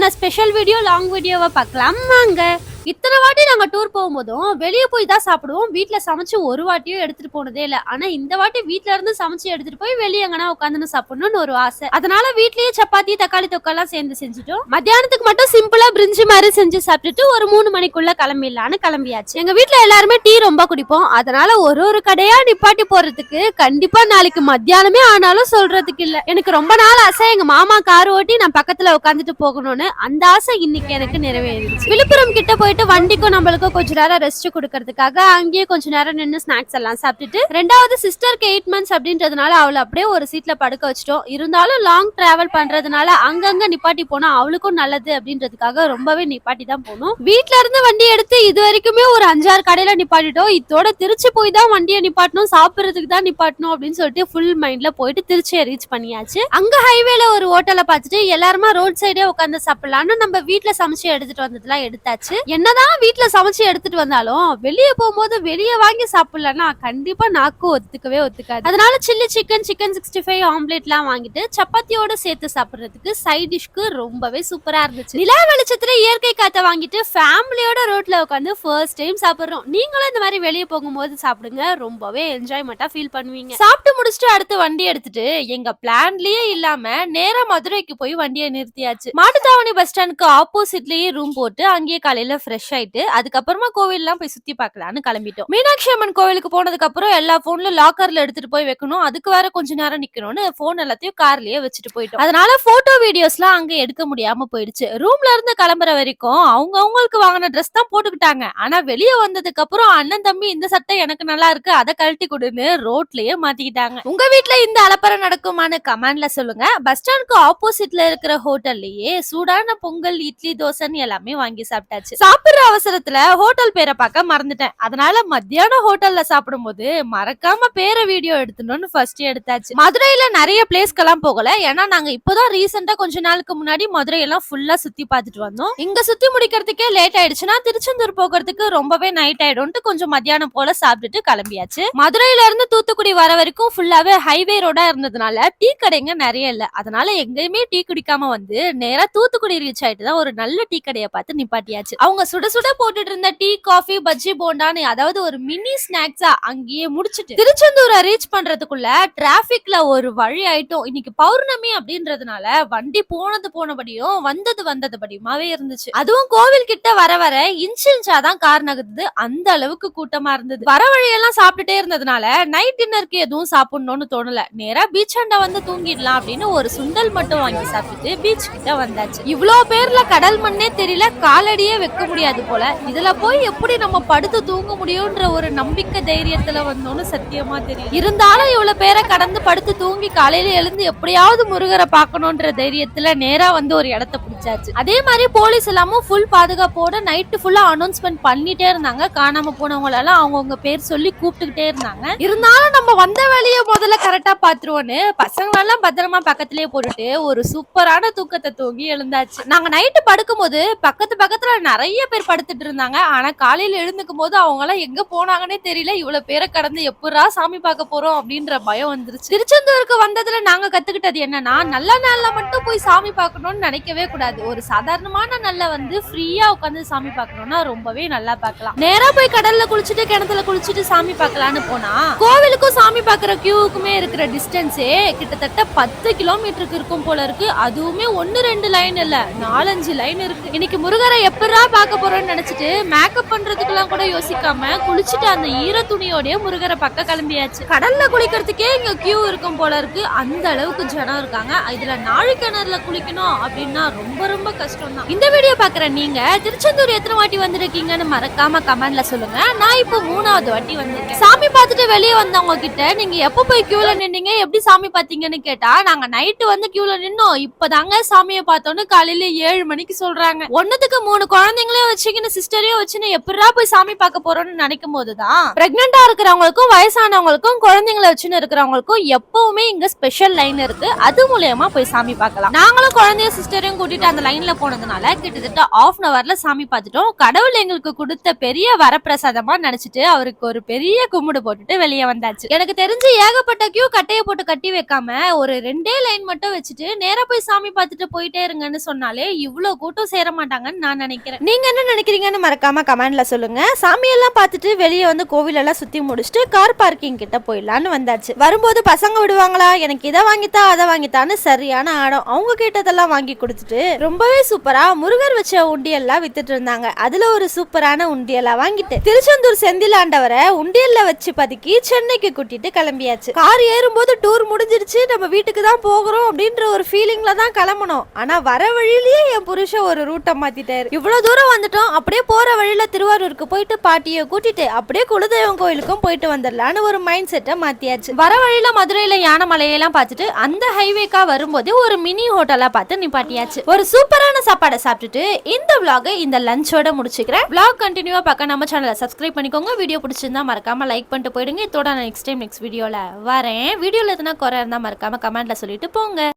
போன special video long வீடியோவை பார்க்கலாம் வாங்க. இத்தனை வாட்டி நாங்க டூர் போகும்போதும் வெளியே போய் தான் சாப்பிடுவோம். வீட்டுல சமைச்சு ஒரு வாட்டியும் எடுத்துட்டு போனதே இல்ல. ஆனா இந்த வாட்டி வீட்டுல இருந்து சமைச்சு எடுத்துட்டு போய் வெளியே எங்கன்னா உட்காந்து சாப்பிடணும்னு ஒரு ஆசை. அதனால வீட்லயே சப்பாத்தி தக்காளி தொக்கெல்லாம் சேர்ந்து செஞ்சுட்டோம். மத்தியானத்துக்கு மட்டும் சிம்பிளா பிரிஞ்சு மாதிரி செஞ்சு சாப்பிட்டுட்டு ஒரு 3 மணிக்குள்ள கிளம்பிடலான்னு கிளம்பியாச்சு. எங்க வீட்டுல எல்லாருமே டீ ரொம்ப குடிப்போம். அதனால ஒரு கடையா நிப்பாட்டி போறதுக்கு கண்டிப்பா நாளைக்கு மத்தியானமே ஆனாலும் சொல்றதுக்கு இல்ல. எனக்கு ரொம்ப நாள் ஆசை எங்க மாமா கார் ஓட்டி நான் பக்கத்துல உட்காந்துட்டு போகணும்னு. அந்த ஆசை இன்னைக்கு எனக்கு நிறைவேறிடுச்சு. விழுப்புரம் கிட்ட போயிட்டு வண்டிக்கும் நம்மளுக்கும் கொஞ்ச நேரம் ரெஸ்ட் கொடுக்கறதுக்காக அங்கேயே கொஞ்ச நேரம் நின்று ஸ்நாக்ஸ் எல்லாம் சாப்பிட்டுட்டு, ரெண்டாவது சிஸ்டருக்கு 8 months அப்படின்றதுனால அவளை அப்படியே ஒரு சீட்ல படுக்க வச்சிட்டோம். இருந்தாலும் லாங் டிராவல் பண்றதுனால அங்கங்க நிப்பாட்டி போனா அவளுக்கும் நல்லது அப்படின்றதுக்காக ரொம்பவே நிப்பாட்டி தான் போனோம். வீட்டுல இருந்து வண்டி எடுத்து இது வரைக்குமே ஒரு 5-6 கடையில நிப்பாட்டிட்டோம். இதோட திருச்சி போய் தான் வண்டியை நிப்பாட்டணும், சாப்பிடுறதுக்கு தான் நிப்பாட்டணும் அப்படின்னு சொல்லிட்டு ஃபுல் மைண்ட்ல போயிட்டு திருச்சியை ரீச் பண்ணியாச்சு. அங்க ஹைவேல ஒரு ஹோட்டலை பார்த்துட்டு எல்லாருமா ரோட் சைடே உட்காந்து சாப்பிடலாம்னு நம்ம வீட்டுல சமைச்சு எடுத்துட்டு வந்ததுலாம் எடுத்தாச்சு. என்னதான் வீட்டுல சமைச்சு எடுத்துட்டு வந்தாலும் வெளியே போகும்போது வெளியே வாங்கி சாப்பிடலன்னா கண்டிப்பா நாக்கு ஒத்துக்காது. அதனால சில்லி சிக்கன், சிக்கன் 65 ஆம்லேட் எல்லாம் வாங்கிட்டு சப்பாத்தியோட சேர்த்து சாப்பிடுறதுக்கு சைட் டிஷ்க்கு ரொம்பவே சூப்பரா இருந்துச்சு. நிலா வெளிச்சத்துல இயற்கை காத்த வாங்கிட்டு ஃபேமிலியோட ரோட்ல உட்காந்து ஃபர்ஸ்ட் டைம் சாப்பிடுறோம். நீங்களும் இந்த மாதிரி வெளியே போகும்போது சாப்பிடுங்க, ரொம்பவே என்ஜாய்மெண்டா ஃபீல் பண்ணுவீங்க. சாப்பிட்டு முடிச்சுட்டு அடுத்து வண்டி எடுத்துட்டு எங்க பிளான்லயே இல்லாம நேரா மதுரைக்கு போய் வண்டியை நிறுத்தியாச்சு. மாட்டுத்தாவணி பஸ் ஸ்டாண்டுக்கு ஆப்போசிட்லயே ரூம் போட்டு அங்கேயே காலையில ஃப்ரெஷ் ஆயிட்டு அதுக்கப்புறமா கோவில் எல்லாம் போய் சுத்தி பார்க்கலான்னு கிளம்பிட்டோம். மீனாட்சி அம்மன் கோவிலுக்கு போனதுக்கு அப்புறம் எல்லா போன்ல லாக்கர்ல எடுத்துட்டு போய் வைக்கணும், அதுக்கு வேற கொஞ்ச நேரம் நிக்கணும்னு போன் எல்லாத்தையும் கார்லயே வச்சுட்டு போயிட்டோம். அதனால போட்டோ வீடியோஸ் எல்லாம் அங்க எடுக்க முடியாம போயிடுச்சு. ரூம்ல இருந்து கிளம்புற வரைக்கும் அவங்களுக்கு வாங்கின ட்ரெஸ் தான் போட்டுக்கிட்டாங்க. ஆனா வெளியே வந்ததுக்கு அப்புறம் அண்ணன் தம்பி இந்த சட்டை எனக்கு நல்லா இருக்கு அதை கழட்டி கொடுன்னு ரோட்லயே மாத்திக்கிட்டாங்க. உங்க வீட்டுல இந்த அலப்பறை நடக்குமான்னு கமெண்ட்ல சொல்லுங்க. பஸ் ஸ்டாண்டுக்கு ஆப்போசிட்ல இருக்கிற ஹோட்டல்லயே சூடான பொங்கல், இட்லி, தோசைன்னு எல்லாமே வாங்கி சாப்பிட்டாச்சு. சாப்பிடுற அவசரத்துல ஹோட்டல் பேரை பார்க்க மறந்துட்டேன். அதனால மத்தியானம் ஹோட்டல்ல சாப்பிடும் போது மறக்காம பேரை வீடியோ எடுத்துணும்னு ஃபர்ஸ்ட் எடுத்தாச்சு. மதுரையில நிறைய பிளேஸ்க்கெல்லாம் போகல, ஏன்னா நாங்க இப்பதான் ரீசெண்டா கொஞ்ச நாளுக்கு முன்னாடி மதுரையெல்லாம் ஃபுல்லா சுத்தி பார்த்துட்டு வந்தோம். இங்க சுத்தி முடிக்கிறதுக்கே லேட் ஆயிடுச்சுன்னா திருச்செந்தூர் போகிறதுக்கு ரொம்பவே நைட் ஆயிடும்ட்டு கொஞ்சம் மத்தியானம் போல சாப்பிட்டுட்டு கிளம்பியாச்சு. மதுரையில இருந்து தூத்துக்குடி வர வரைக்கும் ஃபுல்லாவே ஹைவே ரோடா இருந்ததுனால டீ கடைங்க நிறைய இல்ல. அதனால எங்கேயுமே டீ குடிக்காம வந்து நேரா தூத்துக்குடி ரீச் ஆயிட்டு தான் ஒரு நல்ல டீ கடையை பார்த்து நிப்பாட்டியாச்சு. அவங்க சுட சுட போட்டுட்டு இருந்த டீ, காஃபி, பஜ்ஜி, போண்டான்னு அதாவது ஒரு மினி ஸ்நாக்ஸா அங்கேயே முடிச்சிட்டு திருச்செந்தூரை ரீச் பண்றதுக்குள்ள டிராபிக்ல ஒரு வழி ஆயிட்டோம். இன்னைக்கு பௌர்ணமி அப்படின்றதுனால வண்டி போனபடியும் வந்ததுபடியுமாவே இருந்துச்சு. அதுவும் கோவில் கிட்ட வர வர இன்ச்சாதான் கார் நகர்ந்து அந்த அளவுக்கு கூட்டமா இருந்தது. வர வழியெல்லாம் சாப்பிட்டுட்டே இருந்ததுனால நைட் டின்னருக்கு எதுவும் சாப்பிடணும்னு தோணல. நேரா பீச் அண்ட வந்து தூங்கிடலாம் அப்படின்னு ஒரு சுண்டல் மட்டும் வாங்கி சாப்பிட்டு பீச் கிட்ட வந்தாச்சு. இவ்வளோ பேர்ல கடல் மண்ணே தெரியல, காலடியே வைக்க முடியாது போல. இதுல போய் எப்படி நம்ம படுத்து தூங்க முடியும்ன்ற ஒரு நம்பிக்கை தைரியத்துல வந்தோம்னு சத்தியமா தெரியும். இருந்தாலும் இவ்வளவு பேரை கடந்து படுத்து தூங்கி காலையில எழுந்து எப்படியாவது முருகரை பார்க்கணும்ன்ற தைரியத்துல நேரா வந்து ஒரு இடத்த பிடிச்சாச்சு. அதே மாதிரி போலீஸ் எல்லாமும் ஃபுல் பாதுகாப்போட நைட்டு ஃபுல்லா அனௌன்ஸ்மெண்ட் பண்ணிட்டே இருந்தாங்க. காணாம போனவங்க எல்லாம் அவங்கவுங்க பேர் சொல்லி கூப்பிட்டுக்கிட்டே இருந்தாங்க. இருந்தாலும் நம்ம வந்த வேலையை முதல்ல கரெக்டா பாத்துருவோன்னு பசங்க எல்லாம் பத்திரமா பக்கத்திலேயே போட்டுட்டு ஒரு சூப்பரான தூக்கத்தை தூங்கி எழுந்தாச்சு. நாங்க நைட்டு படுக்கும் போது பக்கத்துல நிறைய பேர் படுத்துட்டு இருந்தாங்க. ஆனா காலையில எழுந்துக்கும் போது அவங்க எல்லாம் எங்க போனாங்கன்னே தெரியல. இவ்வளவு பேரை கடந்து எப்படா சாமி பார்க்க போறோம் அப்படின்ற பயம் வந்துருச்சு. திருச்செந்தூருக்கு வந்ததுல நாங்க கத்துக்கிட்டது என்னன்னா, நல்ல நாள்ல மட்டும் போய் சாமி பார்க்கணும்னு நினைக்கவே கூடாது. ஒரு சாதாரணமான நாள்ல வந்து ஃப்ரீயா உட்காந்து சாமி பார்க்கணும்னா ரொம்பவே நல்லா பார்க்கலாம். நேரா போய் கடல்ல குளிச்சுட்டு கிணத்துல குளிச்சுட்டு சாமி பார்க்கலான்னு போனா கோவிலுக்கும் சாமி பார்க்கிற கியூவுக்குமே இருக்கிற டிஸ்டன்ஸே கிட்டத்தட்ட 10 கிலோமீட்டருக்கு இருக்கும் போல இருக்கு. அதுவுமே 1-2 லைன் இல்ல, 4-5 லைன் இருக்கு. இன்னைக்கு முருகரை எப்படா பார்க்க போறோம்னு நினைச்சிட்டு மேக்கப் பண்றதுக்கெல்லாம் கூட யோசிக்காம குளிச்சுட்டு அந்த ஈர துணியோடய முருகரை பக்கம் கிளம்பியாச்சு. கடல்ல குளிக்கிறதுக்கே இங்க கியூ இருக்கும் போல இருக்கு, அந்த அளவுக்கு ஜனம் இருக்காங்க. இதுல நாழி கிணறுல குளிக்கணும் அப்படின்னா ரொம்ப கஷ்டம் தான். இந்த வீடியோ பாக்குற நீங்க திருச்செந்தூர் எத்தனை வாட்டி வந்திருக்கீங்கன்னு மறக்காம கமெண்ட்ல சொல்லுங்க. நான் இப்போ 3வது வாட்டி வந்திருக்கேன். சாமி பார்த்துட்டு வெளியே வந்தவங்க கிட்ட நீங்க எப்ப போய் கியூல நின்னீங்க, எப்படி சாமி பாத்தீங்கன்னு கேட்டா, நாங்க நைட்டு வந்து கியூல நின்னோம், இப்பதாங்க சாமியை பார்த்தோன்னு காலையில 7 மணிக்கு சொல்றாங்க. ஒண்ணுத்துக்கு 3 குழந்தைங்களே குழந்தைங்களையும் வச்சுக்கின்னு சிஸ்டரையும் வச்சுன்னு எப்படா போய் சாமி பார்க்க போறோம்னு நினைக்கும் போதுதான் பிரெக்னெண்டா இருக்கிறவங்களுக்கும் வயசானவங்களுக்கும் குழந்தைங்களை வச்சுன்னு இருக்கிறவங்களுக்கும் எப்பவுமே இங்க ஸ்பெஷல் லைன் இருக்கு. அது மூலமா போய் சாமி பார்க்கலாம். நாங்களும் குழந்தைய சிஸ்டரையும் கூட்டிட்டு அந்த லைன்ல போனதுனால கிட்டத்தட்ட ½ சாமி பார்த்துட்டோம். கடவுள் எங்களுக்கு கொடுத்த பெரிய வரப்பிரசாதமா நினைச்சிட்டு அவருக்கு ஒரு பெரிய கும்பிடு போட்டுட்டு வெளியே வந்தாச்சு. எனக்கு தெரிஞ்சு ஏகப்பட்ட கியூ கட்டையை போட்டு கட்டி வைக்காம ஒரு 2 லைன் மட்டும் வச்சுட்டு நேரா போய் சாமி பார்த்துட்டு போயிட்டே இருங்கன்னு சொன்னாலே இவ்வளவு கூட்டம் சேர மாட்டாங்கன்னு நான் நினைக்கிறேன். நீங்க என்ன நினைக்கிறீங்கன்னு மறக்காம கமெண்ட்ல சொல்லுங்க. சாமியெல்லாம் பார்த்துட்டு வெளியே வந்து கோவில் எல்லாம் சுத்தி முடிச்சுட்டு கார் பார்க்கிங் கிட்ட போயிடலான்னு வந்தாச்சு. வரும்போது பசங்க விடுவாங்களா, எனக்கு இதை வாங்கித்தா அதை வாங்கித்தான்னு சரியான ஆடம். அவங்க கேட்டதெல்லாம் வாங்கி கொடுத்துட்டு ரொம்பவே சூப்பரா முருகர் வச்ச உண்டியெல்லாம் வித்துட்டு இருந்தாங்க. அதுல ஒரு சூப்பரான உண்டியலா வாங்கிட்டு திருச்செந்தூர் செந்திலாண்டவரை உண்டியல்ல வச்சு பதுக்கி சென்னைக்கு கூட்டிட்டு கிளம்பியாச்சு. கார் ஏறும்போது டூர் முடிஞ்சிருச்சு, நம்ம வீட்டுக்கு தான் போகிறோம் அப்படின்ற ஒரு ஃபீலிங்ல தான் கிளம்பணும். ஆனா வர வழியிலேயே என் புருஷன் ஒரு ரூட்டை மாத்திட்டாரு. இவ்வளவு தூரம் வந்துட்டோம், அப்படியே போற வழியில திருவாரூருக்கு போயிட்டு பாட்டியை கூட்டிட்டு அப்படியே குலதெய்வம் கோயிலுக்கும் போயிட்டு வந்துடலான்னு ஒரு மைண்ட் செட்டை மாத்தியாச்சு. வர வழியில மதுரையில யானை மலையெல்லாம் பார்த்துட்டு அந்த ஹைவேக்கா வரும்போது ஒரு மினி ஹோட்டலா பார்த்து நிப்பாட்டியாச்சு. ஒரு சூப்பரான சாப்பாடை சாப்பிட்டுட்டு இந்த vlog இந்த லஞ்சோட முடிச்சுக்கிறேன். vlog கண்டினியூவா பார்க்க நம்ம சேனலை சப்ஸ்கிரைப் பண்ணிக்கோங்க. வீடியோ பிடிச்சிருந்தா மறக்காம லைக் பண்ணிட்டு போயிடுங்க. இதோட நான் நெக்ஸ்ட் வீடியோல வரேன். வீடியோல எதனா குறை இருந்தா மறக்காம கமெண்ட்ல சொல்லிட்டு போங்க.